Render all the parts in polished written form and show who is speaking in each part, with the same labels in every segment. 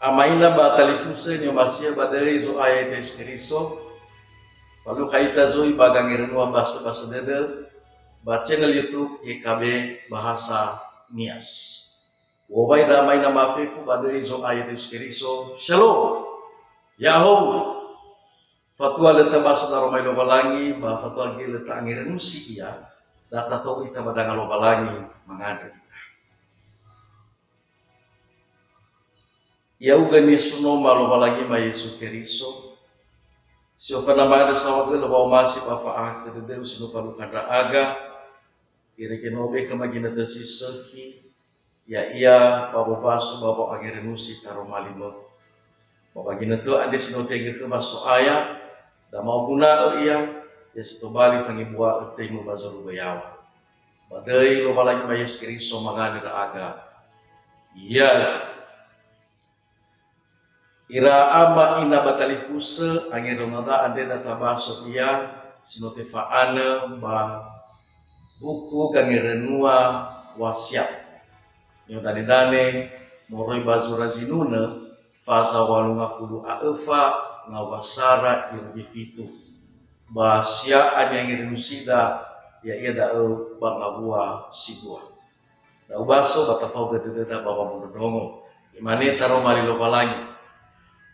Speaker 1: Amaina ba talifuse ni masia badai zo aya Kristo. Lalu kaita zoi bagang irenua bahasa dedel ba channel YouTube IKB Bahasa Nias. Wobai damai nama fefu badai zo aya Kristo. Shalom. Yahoo. Fatwa leta baso daro mai lobalangi ba fatwa gi leta angirenusi ia data to ita badanga lobalangi mangada kita. Ya uga ni suno malobalangi ma Yesu Kristo. Sio fana mada sawade lo bawa masih afa ke de usno falu kada aga ireke nobe kama gina tasi sehi ya ia babo basu babo angirenusi taro malimo. Baba gina to ande sino tege ke maso aya da mau guna iya ya situ bali fangi bua temu bazaru bayawa badai lo balagi ma Yesus Kristo mangani da aga iya ira ama ina batalifuse angero nada ande data baso iya sinote faana ba buku gangirenua wasiat yo dane moroi bazura zinuna fasa walunga fulu aefa ngawasara irgifitu basia ada yang irinusida ya ia da bangabua sigua da ubaso batafau gededa baba mondongo imane taro mali lobalangi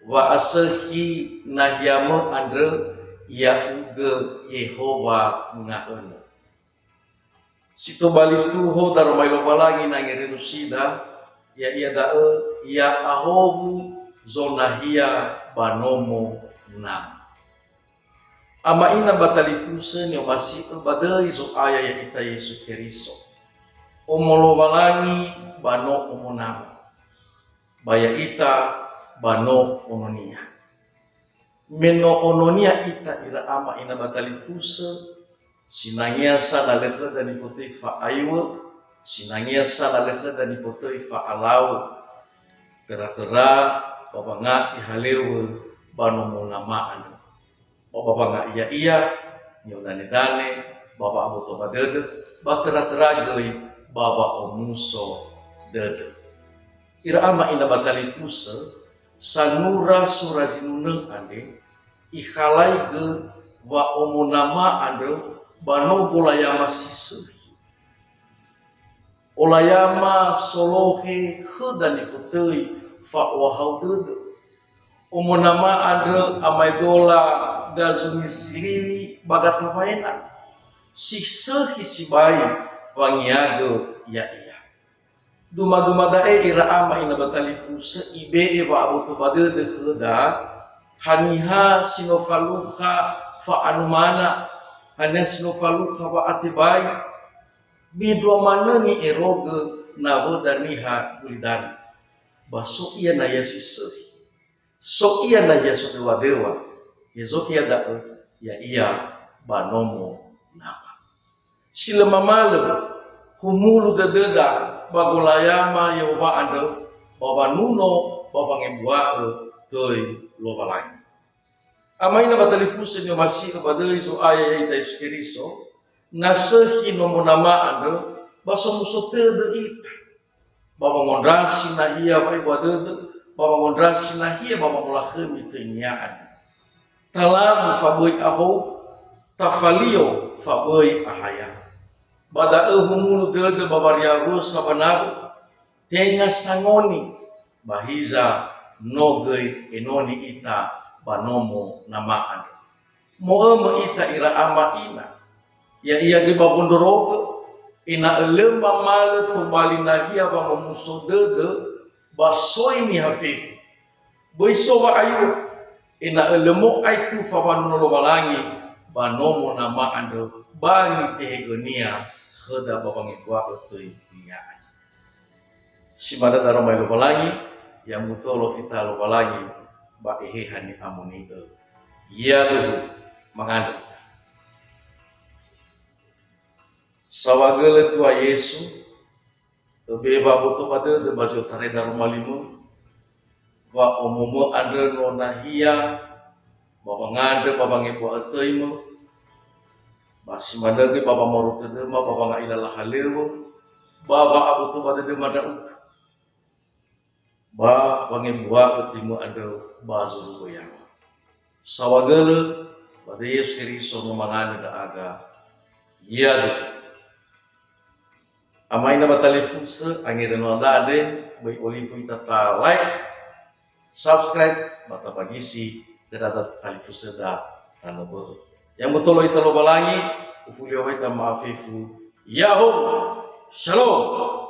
Speaker 1: wa asahi nahyamo andre ya uge Yehova ngaheuna situ bali tuho taro mali lobalangi nang irinusida ya ia da ya ahobu zonahia banomo nam ama ina batalifuse ni masih badai zo aya ya ita Yesu Kristo omolo balangi bano omonam baya ita bano ononia meno ononia ita ira ama ina batalifuse sinangia sana leka dan foto fa aywa sinangia sana leka dan foto fa alaw tera-tera baba nga ihalewe bano mo namaan baba nga iya nyo dane baba aboto badede batera-teragoi baba omuso dede ira ama ina batalifuse sanura surazinuneng ande ihalai ge wa omonama ande bano bolayama sise olayama solohe hedani futei fa wahau dede omonama ada amaidola gazuni sirili bagatapaena sisa hisibai wangiago ya iya duma dae ira ama ina batalifusa ibe ba abuto bade de kheda haniha sinofaluha fa anumana hanya sinofaluha wa atibai bidwa mana ni eroge nabo daniha ulidani baso iya na yasise so iya na yaso dewa yeso iya da ya iya banomo nama sila mamalo humulu gadeda bagulayama Yehova ando baba nuno baba ngebua toy lobalai amaina batalifuse ni masih badai so aya ita Yesus Kristo nasehi nomo nama ando baso musote de ita baba ngondrasi na iya bai badede baba ngondrasi na iya baba mulahemi teniaan talamu faboi aho tafalio faboi ahaya bada humulu dede baba riago sabanaru tenga sangoni bahiza nogei enoni ita banomo namaan moe ita ira ama ina ya iya ge babondorogo ina lemba male tumbali nahia ba memuso dede basoi ni hafif boiso ba ayu ina lemo aitu fa banuno balangi banomo nama ando bani tegonia kheda babangi gua utui niaan simada daro mai balangi yang mutolo ita lo balangi ba ehehani amuni ya tuh manganda sawagele tua Yesu tebe babuto pada de bajo tare daru malimu wa omomo andre no nahia baba ngade baba ngepo ataimu basi madage baba moruto de ma baba ngaila halewo baba abuto pada de mada ba wangi buah utimu ada bazuru goyang sawagel pada Yesus Kristus memangani da aga iya de amai na batali fusa angiran wala ade bai olifu itata like subscribe bata pagisi dada tali fusa da tanabo yang betul itu lo balangi ufulio kita maafifu Yahoo Shalom.